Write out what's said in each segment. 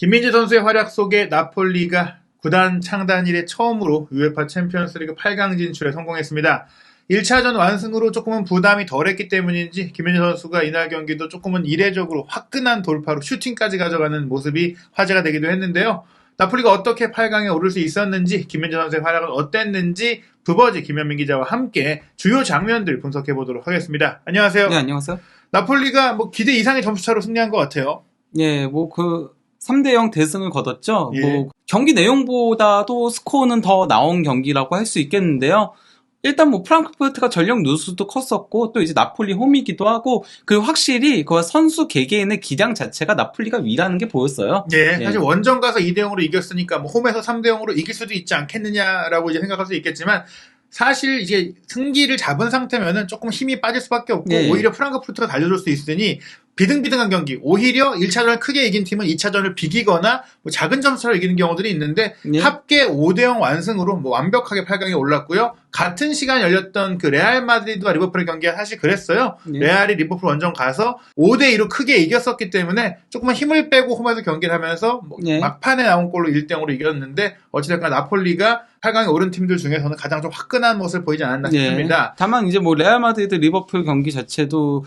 김민재 선수의 활약 속에 나폴리가 구단 창단 이래 처음으로 UEFA 챔피언스리그 8강 진출에 성공했습니다. 1차전 완승으로 조금은 부담이 덜했기 때문인지 김민재 선수가 이날 경기도 조금은 이례적으로 화끈한 돌파로 슈팅까지 가져가는 모습이 화제가 되기도 했는데요. 나폴리가 어떻게 8강에 오를 수 있었는지, 김민재 선수의 활약은 어땠는지 부버지 김현민 기자와 함께 주요 장면들 분석해 보도록 하겠습니다. 안녕하세요. 네, 안녕하세요. 나폴리가 기대 이상의 점수차로 승리한 것 같아요. 예, 3대0 대승을 거뒀죠. 예. 경기 내용보다도 스코어는 더 나온 경기라고 할 수 있겠는데요. 일단 프랑크푸르트가 전력 누수도 컸었고, 또 이제 나폴리 홈이기도 하고, 그리고 확실히 그 선수 개개인의 기량 자체가 나폴리가 위라는 게 보였어요. 예, 사실 원정 가서 2대0으로 이겼으니까 홈에서 3대0으로 이길 수도 있지 않겠느냐라고 이제 생각할 수 있겠지만, 사실 이제 승기를 잡은 상태면은 조금 힘이 빠질 수밖에 없고, 예. 오히려 프랑크푸르트가 달려줄 수 있으니 비등비등한 경기, 오히려 1차전을 크게 이긴 팀은 2차전을 비기거나 작은 점수로 이기는 경우들이 있는데, 예. 합계 5대0 완승으로 완벽하게 8강에 올랐고요. 같은 시간 열렸던 그 레알 마드리드와 리버풀의 경기가 사실 그랬어요. 예. 레알이 리버풀 원정 가서 5대2로 크게 이겼었기 때문에 조금만 힘을 빼고 홈에서 경기를 하면서 예. 막판에 막판에 나온 골로 1대0으로 이겼는데, 어찌됐건 나폴리가 8강에 오른 팀들 중에서는 가장 좀 화끈한 모습을 보이지 않았나 싶습니다. 다만 이제 레알 마드리드 리버풀 경기 자체도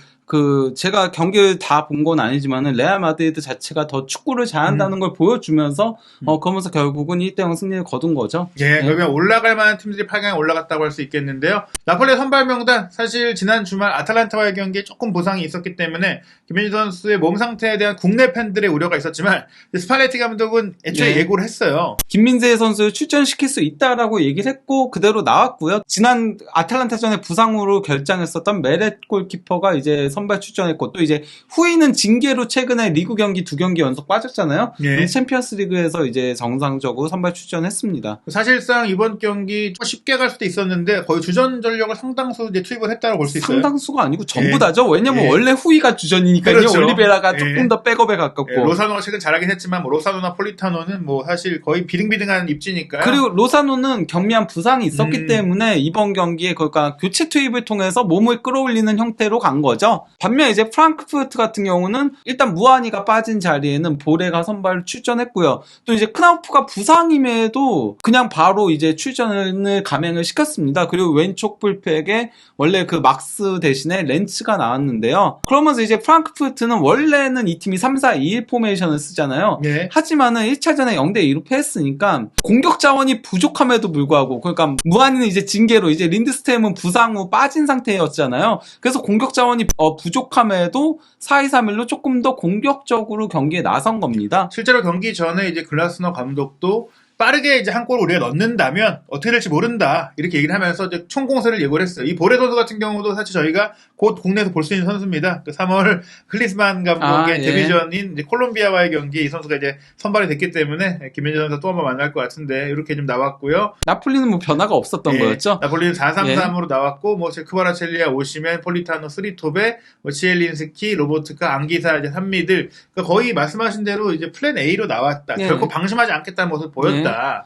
제가 경기를 다 본 건 아니지만은 레알 마드리드 자체가 더 축구를 잘한다는 걸 보여주면서 그러면서 결국은 1대0 승리를 거둔 거죠. 예, 그러면 올라갈 만한 팀들이 8강에 올라갔다고 할 수 있겠는데요. 나폴리의 선발 명단, 사실 지난 주말 아탈란타와의 경기에 조금 부상이 있었기 때문에 김민재 선수의 몸 상태에 대한 국내 팬들의 우려가 있었지만 스팔레티 감독은 애초에 예고를 했어요. 김민재 선수를 출전시킬 수 있다라고 얘기를 했고 그대로 나왔고요. 지난 아탈란타전에 부상으로 결장했었던 메렛 골키퍼가 이제 선발 출전했고, 또 이제 후이는 징계로 최근에 리그 경기 2경기 연속 빠졌잖아요. 예. 챔피언스 리그에서 이제 정상적으로 선발 출전했습니다. 사실상 이번 경기 쉽게 갈 수도 있었는데 거의 주전 전력을 상당수 이제 투입을 했다고 볼 수 있어요. 상당수가 아니고 전부 예. 다죠. 왜냐면 예. 원래 후이가 주전이니까요. 그렇죠. 올리베라가 예. 조금 더 백업에 가깝고. 예, 로사노가 최근 잘하긴 했지만 로사노나 폴리타노는 사실 거의 비등비등한 입지니까요. 그리고 로사노는 경미한 부상이 있었기 때문에 이번 경기에 그러니까 교체 투입을 통해서 몸을 끌어올리는 형태로 간 거죠. 반면 이제 프랑크푸르트 같은 경우는 일단 무하니가 빠진 자리에는 보레가 선발 출전했고요. 또 이제 크나우프가 부상임에도 그냥 바로 이제 출전을 감행을 시켰습니다. 그리고 왼쪽 풀백에 원래 그 막스 대신에 렌츠가 나왔는데요. 그러면서 이제 프랑크푸르트는 원래는 이 팀이 3-4-2-1 포메이션을 쓰잖아요. 예. 하지만은 1차전에 0-2로 패했으니까 공격 자원이 부족함에도 불구하고, 그러니까 무한이는 이제 징계로, 이제 린드스템은 부상 후 빠진 상태였잖아요. 그래서 공격 자원이 부족함에도 4-2-3-1로 조금 더 공격적으로 경기에 나선 겁니다. 실제로 경기 전에 이제 글라스너 감독도 빠르게 이제 한 골을 우리가 넣는다면 어떻게 될지 모른다, 이렇게 얘기를 하면서 이제 총공세를 예고를 했어요. 이 보레 선수 같은 경우도 사실 저희가 곧 국내에서 볼 수 있는 선수입니다. 3월 클리스만 감독의 데뷔전인 이제 콜롬비아와의 경기에 이 선수가 이제 선발이 됐기 때문에 김민재 선수 또 한 번 만날 것 같은데 이렇게 좀 나왔고요. 나폴리는 변화가 없었던 거였죠. 나폴리는 4-3-3으로 나왔고 크바라첼리아, 오시멘, 폴리타노, 스리토베, 치엘린스키, 로보트카, 앙기사 이제 3미들, 그러니까 거의 말씀하신 대로 이제 플랜 A로 나왔다. 결코 방심하지 않겠다는 모습을 보였다.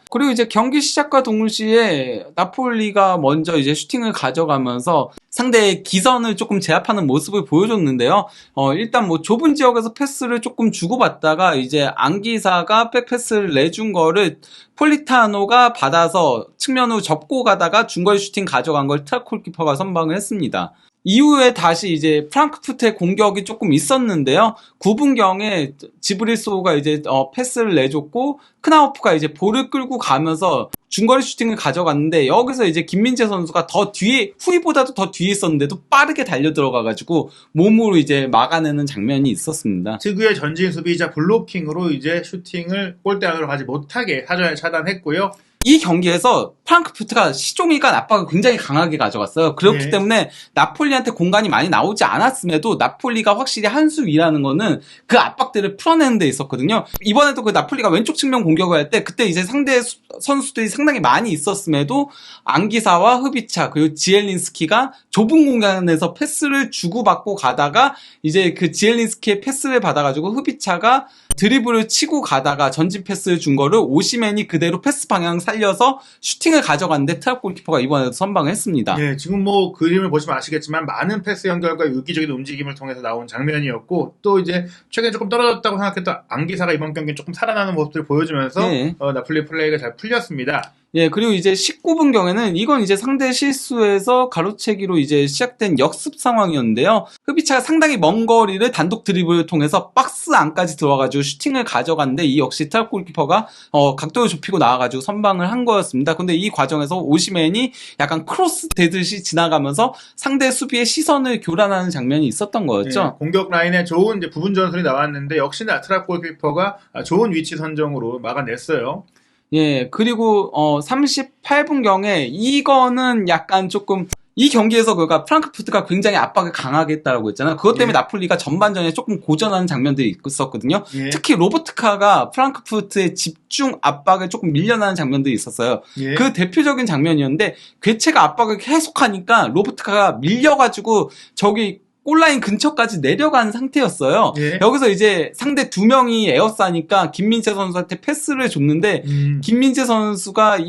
그리고 이제 경기 시작과 동시에 나폴리가 먼저 이제 슈팅을 가져가면서 상대의 기선을 조금 제압하는 모습을 보여줬는데요. 일단 좁은 지역에서 패스를 조금 주고받다가 이제 앙기사가 백패스를 내준 거를 폴리타노가 받아서 측면으로 접고 가다가 중거리 슈팅 가져간 걸 트랍 골키퍼가 선방을 했습니다. 이후에 다시 이제 프랑크푸르트의 공격이 조금 있었는데요. 9분경에 지브리소가 이제 패스를 내줬고 크나우프가 이제 볼을 끌고 가면서 중거리 슈팅을 가져갔는데, 여기서 이제 김민재 선수가 더 뒤에, 후위보다도 더 뒤에 있었는데도 빠르게 달려 들어가가지고 몸으로 이제 막아내는 장면이 있었습니다. 특유의 전진 수비이자 블로킹으로 이제 슈팅을 골대 안으로 가지 못하게 사전에 차단했고요. 이 경기에서 프랑크푸르트가 시종일관 압박을 굉장히 강하게 가져갔어요. 그렇기 때문에 나폴리한테 공간이 많이 나오지 않았음에도 나폴리가 확실히 한 수 위라는 거는 그 압박들을 풀어내는 데 있었거든요. 이번에도 그 나폴리가 왼쪽 측면 공격을 할 때 그때 이제 상대 선수들이 상당히 많이 있었음에도 앙기사와 흐비차 그리고 지엘린스키가 좁은 공간에서 패스를 주고받고 가다가 이제 그 지엘린스키의 패스를 받아가지고 흐비차가 드리블을 치고 가다가 전진 패스를 준 거를 오시멘이 그대로 패스 방향 살려서 슈팅을 가져갔는데 트랍 골키퍼가 이번에도 선방을 했습니다. 네, 지금 뭐 그림을 보시면 아시겠지만 많은 패스 연결과 유기적인 움직임을 통해서 나온 장면이었고 또 이제 최근에 조금 떨어졌다고 생각했던 안기사가 이번 경기는 조금 살아나는 모습을 보여주면서 네. 나폴리 플레이가 잘 풀렸습니다. 예, 그리고 이제 19분경에는 이건 이제 상대 실수에서 가로채기로 이제 시작된 역습 상황이었는데요. 흡이차가 상당히 먼 거리를 단독 드리블을 통해서 박스 안까지 들어와가지고 슈팅을 가져갔는데 이 역시 트랍 골키퍼가 각도를 좁히고 나와가지고 선방을 한 거였습니다. 근데 이 과정에서 오시맨이 약간 크로스 되듯이 지나가면서 상대 수비의 시선을 교란하는 장면이 있었던 거였죠. 네, 공격 라인에 좋은 이제 부분 전술이 나왔는데 역시나 트랍 골키퍼가 좋은 위치 선정으로 막아냈어요. 예, 그리고 38분경에 이거는 약간 조금 이 경기에서 그가 프랑크푸르트가 굉장히 압박을 강하게 했다라고 했잖아요. 그것 때문에 나폴리가 전반전에 조금 고전하는 장면들이 있었거든요. 예. 특히 로보트카가 프랑크푸르트의 집중 압박을 조금 밀려나는 장면들이 있었어요. 예. 그 대표적인 장면이었는데 괴체가 압박을 계속하니까 로보트카가 밀려가지고 저기 골라인 근처까지 내려간 상태였어요. 예. 여기서 이제 상대 2명이 에어싸니까 김민재 선수한테 패스를 줬는데 김민재 선수가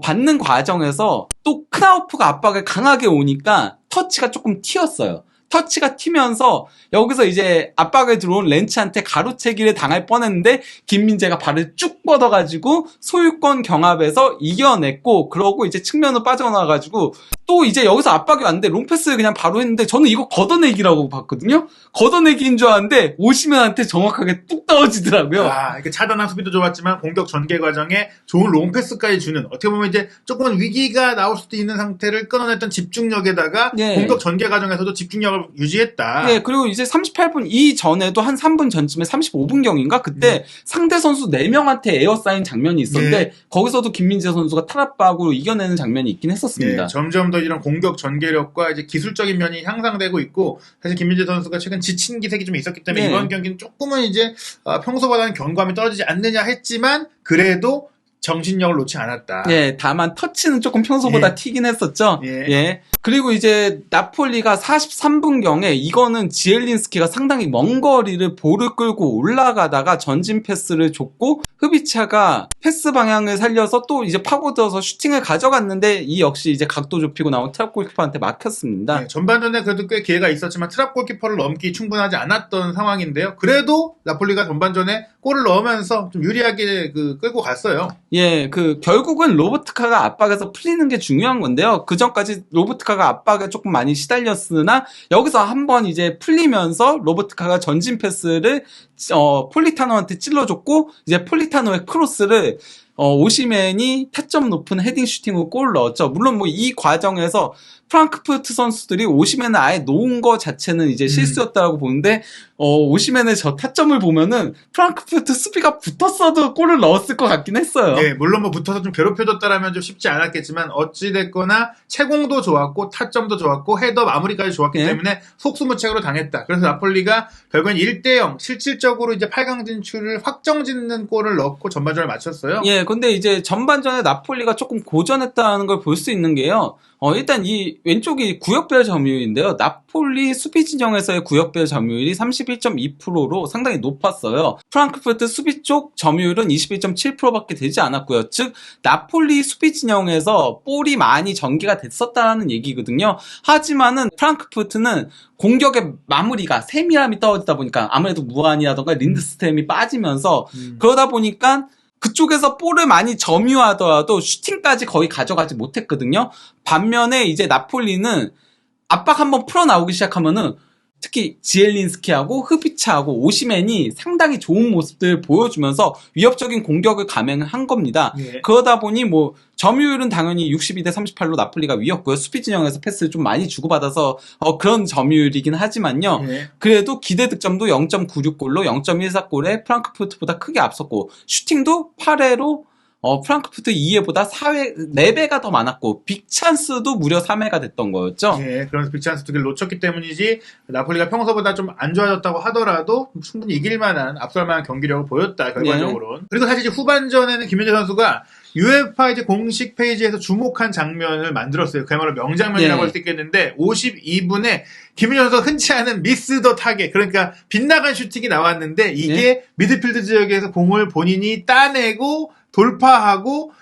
받는 과정에서 또 크나우프가 압박을 강하게 오니까 터치가 조금 튀었어요. 터치가 튀면서 여기서 이제 압박을 들어온 렌츠한테 가로채기를 당할 뻔했는데 김민재가 발을 쭉 뻗어가지고 소유권 경합에서 이겨냈고 그러고 이제 측면으로 빠져나와가지고 또 이제 여기서 압박이 왔는데 롱패스를 그냥 바로 했는데 저는 이거 걷어내기라고 봤거든요. 걷어내기인 줄 알았는데 오시맨한테 정확하게 뚝 떨어지더라고요. 이렇게 차단한 수비도 좋았지만 공격 전개 과정에 좋은 롱패스까지 주는 어떻게 보면 이제 조금은 위기가 나올 수도 있는 상태를 끊어냈던 집중력에다가 네. 공격 전개 과정에서도 집중력을 유지했다. 네, 그리고 이제 38분 이전에도 한 3분 전쯤에 35분경인가 그때 상대 선수 4명한테 에어사인 장면이 있었는데 네. 거기서도 김민재 선수가 탈압박으로 이겨내는 장면이 있긴 했었습니다. 네, 점점 더 이런 공격 전개력과 이제 기술적인 면이 향상되고 있고 사실 김민재 선수가 최근 지친 기색이 좀 있었기 때문에 네. 이번 경기는 조금은 이제 평소보다는 견고함이 떨어지지 않느냐 했지만 그래도 정신력을 놓지 않았다. 예, 다만 터치는 조금 평소보다 예. 튀긴 했었죠. 예. 예. 그리고 이제 나폴리가 43분경에 이거는 지엘린스키가 상당히 먼 거리를 볼을 끌고 올라가다가 전진 패스를 줬고 흡이차가 패스 방향을 살려서 또 이제 파고들어서 슈팅을 가져갔는데 이 역시 이제 각도 좁히고 나온 트랍 골키퍼한테 막혔습니다. 네, 전반전에 그래도 꽤 기회가 있었지만 트랍 골키퍼를 넘기 충분하지 않았던 상황인데요. 그래도 나폴리가 전반전에 골을 넣으면서 좀 유리하게 끌고 갔어요. 예, 결국은 로보트카가 압박에서 풀리는 게 중요한 건데요. 그 전까지 로보트카가 압박에 조금 많이 시달렸으나 여기서 한번 이제 풀리면서 로보트카가 전진 패스를 폴리타노한테 찔러줬고 이제 폴리타노의 크로스를 오시맨이 타점 높은 헤딩 슈팅으로 골을 넣었죠. 물론 뭐 이 과정에서 프랑크푸르트 선수들이 오시맨을 아예 놓은 거 자체는 이제 실수였다고 보는데 오시맨의 저 타점을 보면은 프랑크푸르트 수비가 붙었어도 골을 넣었을 것 같긴 했어요. 네, 물론 뭐 붙어서 좀 괴롭혀줬다라면 좀 쉽지 않았겠지만 어찌됐거나 채공도 좋았고 타점도 좋았고 헤더 마무리까지 좋았기 네. 때문에 속수무책으로 당했다. 그래서 나폴리가 결국엔 1대0 실질적으로 이제 8강 진출을 확정짓는 골을 넣고 전반전을 마쳤어요. 예, 근데 이제 전반전에 나폴리가 조금 고전했다는 걸 볼 수 있는 게요. 일단 이 왼쪽이 구역별 점유율인데요. 나폴리 수비 진영에서의 구역별 점유율이 31.2%로 상당히 높았어요. 프랑크푸르트 수비 쪽 점유율은 21.7%밖에 되지 않았고요. 즉 나폴리 수비 진영에서 볼이 많이 전개가 됐었다는 얘기거든요. 하지만은 프랑크푸르트는 공격의 마무리가 세밀함이 떨어지다 보니까 아무래도 무안이라던가 린드스템이 빠지면서 그러다 보니까 그쪽에서 볼을 많이 점유하더라도 슈팅까지 거의 가져가지 못했거든요. 반면에 이제 나폴리는 압박 한번 풀어나오기 시작하면은 특히 지엘린스키하고 흡이차하고 오시맨이 상당히 좋은 모습들을 보여주면서 위협적인 공격을 감행한 겁니다. 예. 그러다 보니 뭐 점유율은 당연히 62대 38로 나폴리가 위였고요. 수비 진영에서 패스를 좀 많이 주고받아서 그런 점유율이긴 하지만요. 예. 그래도 기대 득점도 0.96골로 0.14골에 프랑크푸르트보다 크게 앞섰고 슈팅도 8회로 프랑크푸르트 2회보다 4배가 더 많았고 빅찬스도 무려 3회가 됐던 거였죠. 예, 그러면서 빅찬스 2개를 놓쳤기 때문이지 나폴리가 평소보다 좀 안 좋아졌다고 하더라도 충분히 이길 만한 앞설 만한 경기력을 보였다 결과적으로는. 그리고 사실 이제 후반전에는 김민재 선수가 UEFA 이제 공식 페이지에서 주목한 장면을 만들었어요. 그야말로 명장면이라고 할 수 있겠는데 52분에 김민재 선수가 흔치 않은 미스 더 타겟, 그러니까 빗나간 슈팅이 나왔는데 이게 미드필드 지역에서 공을 본인이 따내고 돌파하고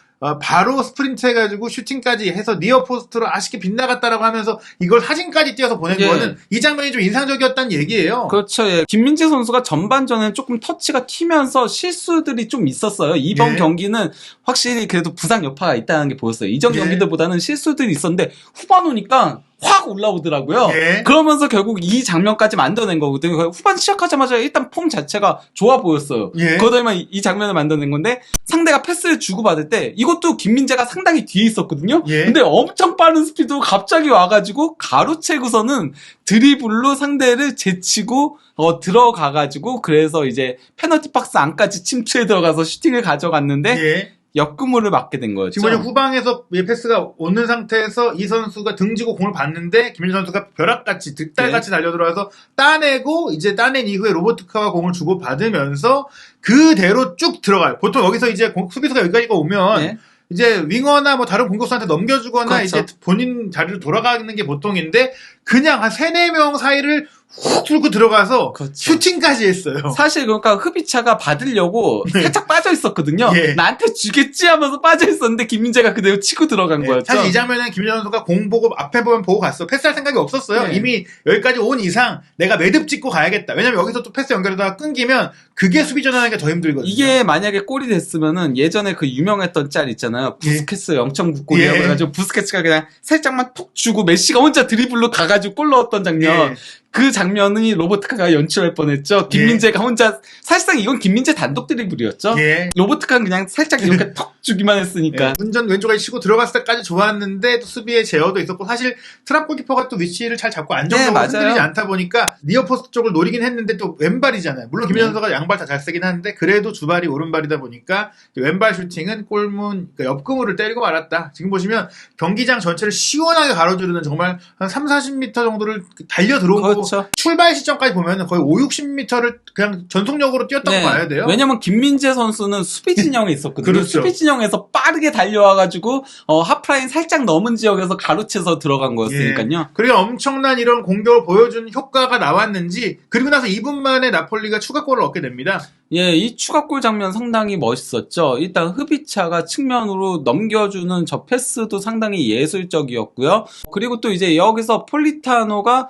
바로 스프린트 해가지고 슈팅까지 해서 니어 포스트로 아쉽게 빗나갔다라고 하면서 이걸 사진까지 띄어서 보낸 예. 거는 이 장면이 좀 인상적이었다는 얘기예요. 그렇죠. 예. 김민재 선수가 전반전에 조금 터치가 튀면서 실수들이 좀 있었어요. 이번 예. 경기는 확실히 그래도 부상 여파가 있다는 게 보였어요. 이전 예. 경기들보다는 실수들이 있었는데 후반 오니까 확 올라오더라고요. 예. 그러면서 결국 이 장면까지 만들어낸 거거든요. 후반 시작하자마자 일단 폼 자체가 좋아 보였어요. 예. 그러더니만 이 장면을 만들어낸 건데 상대가 패스를 주고받을 때 이것도 김민재가 상당히 뒤에 있었거든요. 예. 근데 엄청 빠른 스피드로 갑자기 와가지고 가로채고서는 드리블로 상대를 제치고 들어가가지고 그래서 이제 페널티 박스 안까지 침투해 들어가서 슈팅을 가져갔는데 예. 역구물을 맞게 된 거였죠. 지금 뭐냐 후방에서 패스가 오는 상태에서 이 선수가 등지고 공을 봤는데 김민재 선수가 벼락같이 득달같이 달려들어와서 따내고 이제 따낸 이후에 로보트카가 공을 주고 받으면서 그대로 쭉 들어가요. 보통 여기서 이제 수비수가 여기까지 오면 네. 이제 윙어나 뭐 다른 공격수한테 넘겨주거나 그렇죠. 이제 본인 자리로 돌아가는 게 보통인데 그냥 한 3-4명 사이를 훅 뚫고 들어가서 그렇죠. 슈팅까지 했어요. 사실 그러니까 흡이차가 받으려고 살짝 빠져 있었거든요. 예. 나한테 주겠지 하면서 빠져 있었는데 김민재가 그대로 치고 들어간 거였죠. 사실 이 장면은 김민재 선수가 공 보고 앞에 보면 보고 갔어. 패스할 생각이 없었어요. 네. 이미 여기까지 온 이상 내가 매듭 짓고 가야겠다. 왜냐면 여기서 또 패스 연결하다가 끊기면 그게 수비 전환하기가 더 힘들거든요. 이게 만약에 골이 됐으면은 예전에 그 유명했던 짤 있잖아요. 부스케츠 0.9골이라고 예. 해가지고 부스케츠가 그냥 살짝만 툭 주고 메시가 혼자 드리블로 가가지고 골 넣었던 장면. 예. 그 장면이 로버트카가 연출할 뻔했죠. 김민재가 혼자 사실상 이건 김민재 단독 드리블이었죠. 예. 로버트카는 그냥 살짝 이렇게 턱 주기만 했으니까. 예. 운전 왼쪽에 치고 들어갔을 때까지 좋았는데 또 수비의 제어도 있었고 사실 트랍 골키퍼가 또 위치를 잘 잡고 안정적으로 맞아요. 흔들리지 않다 보니까 니어 포스트 쪽을 노리긴 했는데 또 왼발이잖아요. 물론 김민재 선수가 양발 다 잘 쓰긴 하는데 그래도 주발이 오른발이다 보니까 왼발 슈팅은 골문 그러니까 옆구물을 때리고 말았다. 지금 보시면 경기장 전체를 시원하게 가로지르는 정말 한 30-40m 정도를 달려 들어온 거고 그렇죠. 출발 시점까지 보면 거의 50-60m를 그냥 전속력으로 뛰었다고 봐야 돼요. 왜냐면 김민재 선수는 수비 진영에 있었거든요. 그렇죠. 수비 진영에서 빠르게 달려와가지고 하프라인 살짝 넘은 지역에서 가로채서 들어간 거였으니까요. 그리고 엄청난 이런 공격을 보여준 효과가 나왔는지 그리고 나서 2분 만에 나폴리가 추가골을 얻게 됩니다. 예, 이 추가골 장면 상당히 멋있었죠. 일단 흡이차가 측면으로 넘겨주는 저 패스도 상당히 예술적이었고요. 그리고 또 이제 여기서 폴리타노가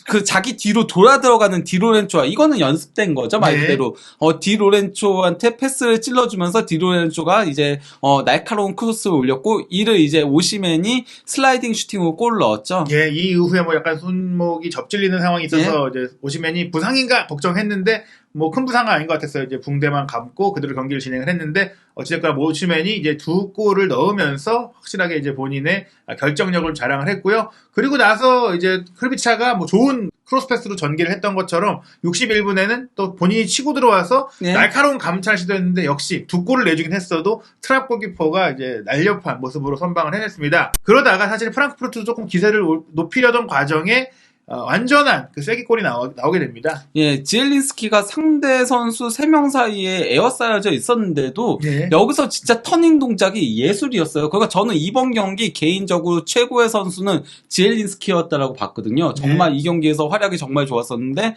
그 자기 뒤로 돌아 들어가는 디로렌초와 이거는 연습된 거죠 말 네. 그대로 디로렌초한테 패스를 찔러주면서 디로렌초가 이제 날카로운 크로스를 올렸고 이를 이제 오시맨이 슬라이딩 슈팅으로 골을 넣었죠. 예, 이 이후에 뭐 약간 손목이 접질리는 상황이 있어서 이제 오시맨이 부상인가 걱정했는데 뭐 큰 부상은 아닌 것 같았어요. 이제 붕대만 감고 그대로 경기를 진행을 했는데 어찌됐거나 오시맨이 이제 2골을 넣으면서 확실하게 이제 본인의 결정력을 자랑을 했고요. 그리고 나서 이제 클비차가 뭐 좋은 크로스 패스로 전개를 했던 것처럼 61분에는 또 본인이 치고 들어와서 네. 날카로운 감찰 시도했는데 역시 2골을 내주긴 했어도 트랍 골키퍼가 이제 날렵한 모습으로 선방을 해냈습니다. 그러다가 사실 프랑크푸르트도 조금 기세를 높이려던 과정에 완전한 그 쐐기골이 나오게 됩니다. 예, 지엘린스키가 상대 선수 3명 사이에 에어싸여져 있었는데도 네. 여기서 진짜 터닝 동작이 예술이었어요. 그러니까 저는 이번 경기 개인적으로 최고의 선수는 지엘린스키였다라고 봤거든요. 정말 이 경기에서 활약이 정말 좋았었는데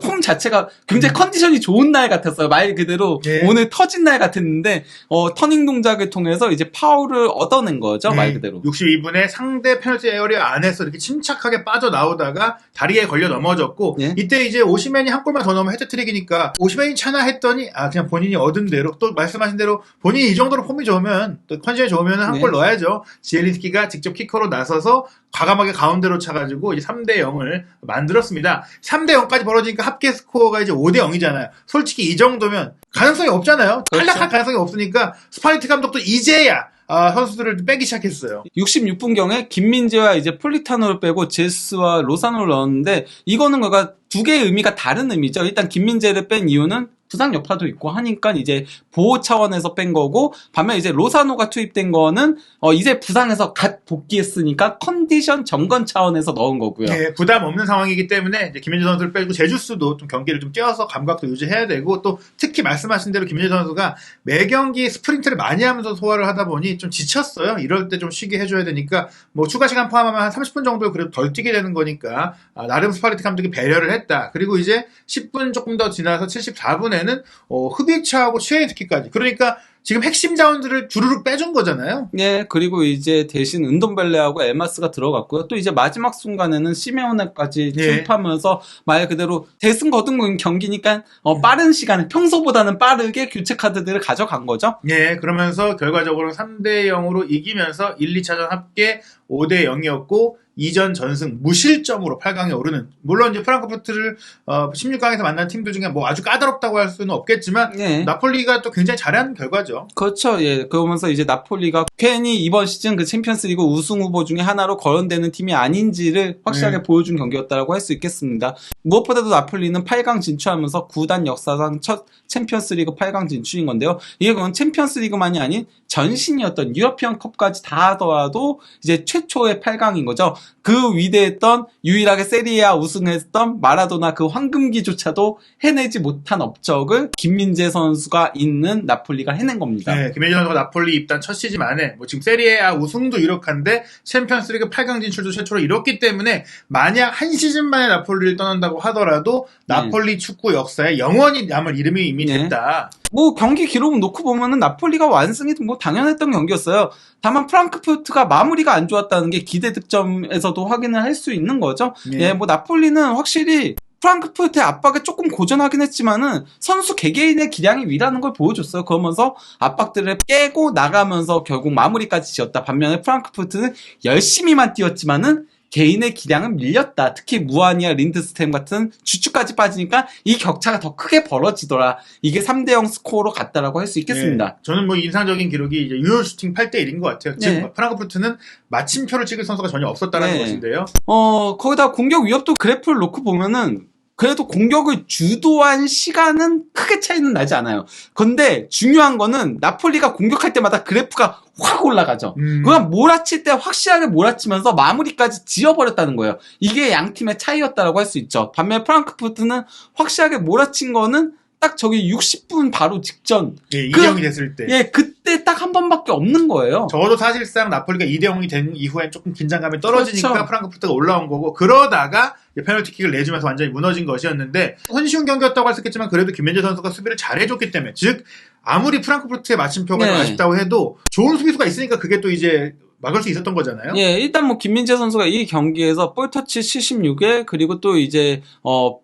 폼 자체가 굉장히 컨디션이 좋은 날 같았어요. 말 그대로 네. 오늘 터진 날 같았는데 터닝 동작을 통해서 이제 파울을 얻어낸 거죠. 말 그대로. 62분에 상대 페널티 에어리어 안에서 이렇게 침착하게 빠져나오다가 다리에 걸려 넘어졌고 예. 이때 이제 오시맨이 한 골만 더 넣으면 헤트트릭이니까 오시맨이 차나 했더니 그냥 본인이 얻은 대로 또 말씀하신 대로 본인이 이 정도로 폼이 좋으면 또 컨디션이 좋으면 한 골 넣어야죠. 지엘린스키가 직접 키커로 나서서 과감하게 가운데로 차가지고 이제 3-0을 만들었습니다. 3-0까지 벌어지니까 합계 스코어가 이제 5-0이잖아요. 솔직히 이 정도면 가능성이 없잖아요. 그렇죠. 탈락할 가능성이 없으니까 스파리트 감독도 이제야 선수들을 빼기 시작했어요. 66분경에 김민재와 이제 폴리타노를 빼고 제스와 로사노를 넣었는데 이거는 그가 두 개의 의미가 다른 의미죠. 일단 김민재를 뺀 이유는 부상 여파도 있고 하니까 이제 보호 차원에서 뺀 거고 반면 이제 로사노가 투입된 거는 이제 부상에서 갓 복귀했으니까 컨디션 점검 차원에서 넣은 거고요. 네, 부담 없는 상황이기 때문에 이제 김민재 선수를 빼고 제주스도 좀 경기를 좀 뛰어서 감각도 유지해야 되고 또 특히 말씀하신 대로 김민재 선수가 매 경기 스프린트를 많이 하면서 소화를 하다 보니 좀 지쳤어요. 이럴 때 좀 쉬게 해줘야 되니까 뭐 추가 시간 포함하면 한 30분 정도 그래도 덜 뛰게 되는 거니까 나름 스파리트 감독이 배려를 했다. 그리고 이제 10분 조금 더 지나서 74분에는 흡입차하고 최애스키까지 그러니까 지금 핵심 자원들을 주르륵 빼준 거잖아요. 예, 그리고 이제 대신 은돔벨레하고 엘마스가 들어갔고요. 또 이제 마지막 순간에는 시메오네까지 예. 투입하면서 말 그대로 대승 거둔 경기니까 빠른 시간에 평소보다는 빠르게 교체 카드들을 가져간 거죠. 예, 그러면서 결과적으로 3대 0으로 이기면서 1, 2차전 합계 5대 0이었고 2전 전승 무실점으로 8강에 오르는, 물론 이제 프랑크푸르트를 16강에서 만난 팀들 중에 뭐 아주 까다롭다고 할 수는 없겠지만 예. 나폴리가 또 굉장히 잘한 결과죠. 그렇죠. 예. 그러면서 이제 나폴리가 괜히 이번 시즌 그 챔피언스리그 우승 후보 중에 하나로 거론되는 팀이 아닌지를 확실하게 보여준 경기였다고 할 수 있겠습니다. 무엇보다도 나폴리는 8강 진출하면서 구단 역사상 첫 챔피언스리그 8강 진출인 건데요. 이게 그건 챔피언스리그만이 아닌 전신이었던 유러피언 컵까지 다 하더라도 이제 최초의 8강인 거죠. 그 위대했던 유일하게 세리에A 우승했던 마라도나 그 황금기조차도 해내지 못한 업적을 김민재 선수가 있는 나폴리가 해낸 겁니다. 네, 김민재 선수가 나폴리 입단 첫 시즌 안에 뭐 지금 세리에A 우승도 이렇한데 챔피언스리그 8강 진출도 최초로 이뤘기 때문에 만약 한 시즌 만에 나폴리를 떠난다고 하더라도 나폴리 축구 역사에 영원히 남을 이름이 이미 됐다. 뭐 경기 기록을 놓고 보면은 나폴리가 완승이 뭐 당연했던 경기였어요. 다만 프랑크푸르트가 마무리가 안 좋았다는 게 기대 득점에서도 확인을 할 수 있는 거죠. 예, 뭐 나폴리는 확실히 프랑크푸르트의 압박에 조금 고전하긴 했지만은 선수 개개인의 기량이 위라는 걸 보여줬어요. 그러면서 압박들을 깨고 나가면서 결국 마무리까지 지었다. 반면에 프랑크푸르트는 열심히만 뛰었지만은 개인의 기량은 밀렸다. 특히 무아니아 린드스템 같은 주축까지 빠지니까 이 격차가 더 크게 벌어지더라. 이게 3대0 스코어로 갔다라고 할 수 있겠습니다. 네, 저는 뭐 인상적인 기록이 이제 유효 슈팅 8대1인 것 같아요. 지금 네. 프랑크푸르트는 마침표를 찍을 선수가 전혀 없었다는 네. 것인데요. 거기다 공격 위협도 그래프를 놓고 보면은 그래도 공격을 주도한 시간은 크게 차이는 나지 않아요. 근데 중요한 거는 나폴리가 공격할 때마다 그래프가 확 올라가죠. 그냥 몰아칠 때 확실하게 몰아치면서 마무리까지 지어버렸다는 거예요. 이게 양 팀의 차이였다라고 할 수 있죠. 반면 프랑크푸르트는 확실하게 몰아친 거는 딱 저기 60분 바로 직전. 예, 2대0이 됐을 때. 예, 그때 딱 한 번밖에 없는 거예요. 적어도 사실상 나폴리가 2대0이 된 이후엔 조금 긴장감이 떨어지니까 그렇죠. 프랑크푸르트가 올라온 거고, 그러다가 페널티킥을 내주면서 완전히 무너진 것이었는데, 손쉬운 경기였다고 할 수 있겠지만 그래도 김민재 선수가 수비를 잘해줬기 때문에, 즉 아무리 프랑크푸르트의 마침표가 좀 아쉽다고 해도 좋은 수비수가 있으니까 그게 또 이제 막을 수 있었던 거잖아요. 예, 일단 뭐 김민재 선수가 이 경기에서 볼터치 76회 그리고 또 이제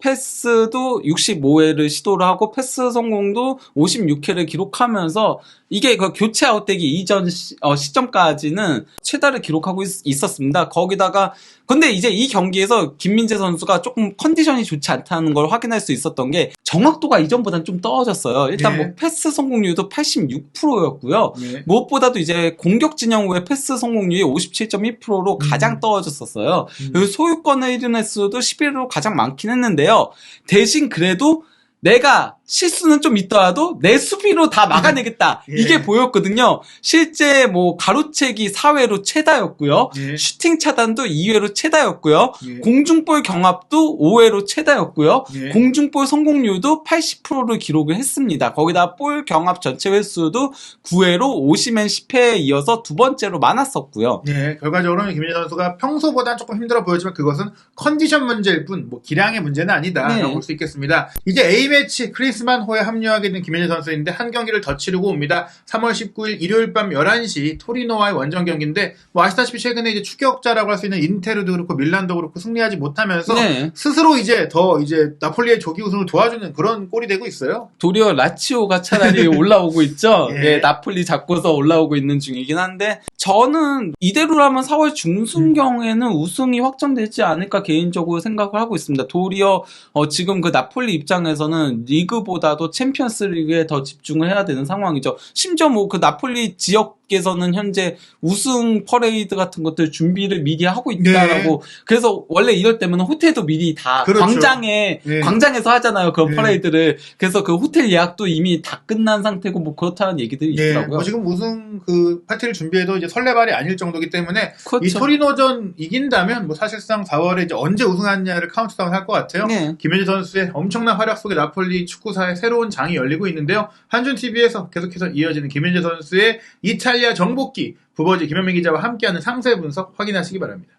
패스도 65회를 시도를 하고 패스 성공도 56회를 기록하면서 이게 그 교체 아웃되기 이전 시점까지는 최다를 기록하고 있었습니다. 거기다가 근데 이제 이 경기에서 김민재 선수가 조금 컨디션이 좋지 않다는 걸 확인할 수 있었던 게 정확도가 이전보다는 좀 떨어졌어요. 일단 뭐 패스 성공률도 86%였고요. 무엇보다도 이제 공격 진영 후에 패스 성공률이 57.1%로 가장 떨어졌었어요. 그리고 소유권의 이른 횟수도 11위로 가장 많긴 했는데요. 대신 그래도 내가 실수는 좀 있더라도 내 수비로 다 막아내겠다. 이게 보였거든요. 실제 뭐 가로채기 4회로 최다였고요. 슈팅 차단도 2회로 최다였고요. 공중볼 경합도 5회로 최다였고요. 공중볼 성공률도 80%를 기록을 했습니다. 거기다 볼 경합 전체 횟수도 9회로 오시맨 10회에 이어서 두 번째로 많았었고요. 네, 결과적으로는 김민재 선수가 평소보다 조금 힘들어 보였지만 그것은 컨디션 문제일 뿐, 뭐 기량의 문제는 아니다라고 볼 수 있겠습니다. 이제 A매치 크리스만 호에 합류하게 된 김민재 선수인데 한 경기를 더 치르고 옵니다. 3월 19일 일요일 밤 11시 토리노와의 원정 경기인데 뭐 아시다시피 최근에 이제 추격자라고 할 수 있는 인테르도 그렇고 밀란도 그렇고 승리하지 못하면서 스스로 이제 더 이제 나폴리의 조기 우승을 도와주는 그런 꼴이 되고 있어요. 도리어 라치오가 차라리 올라오고 있죠. 예, 나폴리 잡고서 올라오고 있는 중이긴 한데 저는 이대로라면 4월 중순경에는 우승이 확정되지 않을까 개인적으로 생각을 하고 있습니다. 도리어 지금 그 나폴리 입장에서는 리그보다도 챔피언스 리그에 더 집중을 해야 되는 상황이죠. 심지어 뭐 그 나폴리 지역에서는 현재 우승 퍼레이드 같은 것들 준비를 미리 하고 있다라고. 그래서 원래 이럴 때면 호텔도 미리 다 광장에서 하잖아요. 그런 퍼레이드를. 그래서 그 호텔 예약도 이미 다 끝난 상태고 뭐 그렇다는 얘기들이 있더라고요. 뭐 지금 우승 그 파티를 준비해도 이제 설레발이 아닐 정도기 때문에 그렇죠. 이 토리노전 이긴다면 뭐 사실상 4월에 이제 언제 우승하느냐를 카운트다운 할 것 같아요. 김민재 선수의 엄청난 활약 속에 나폴리 축구사의 새로운 장이 열리고 있는데요. 한준TV에서 계속해서 이어지는 김민재 선수의 이탈리아 정복기 부버지 김현민 기자와 함께하는 상세 분석 확인하시기 바랍니다.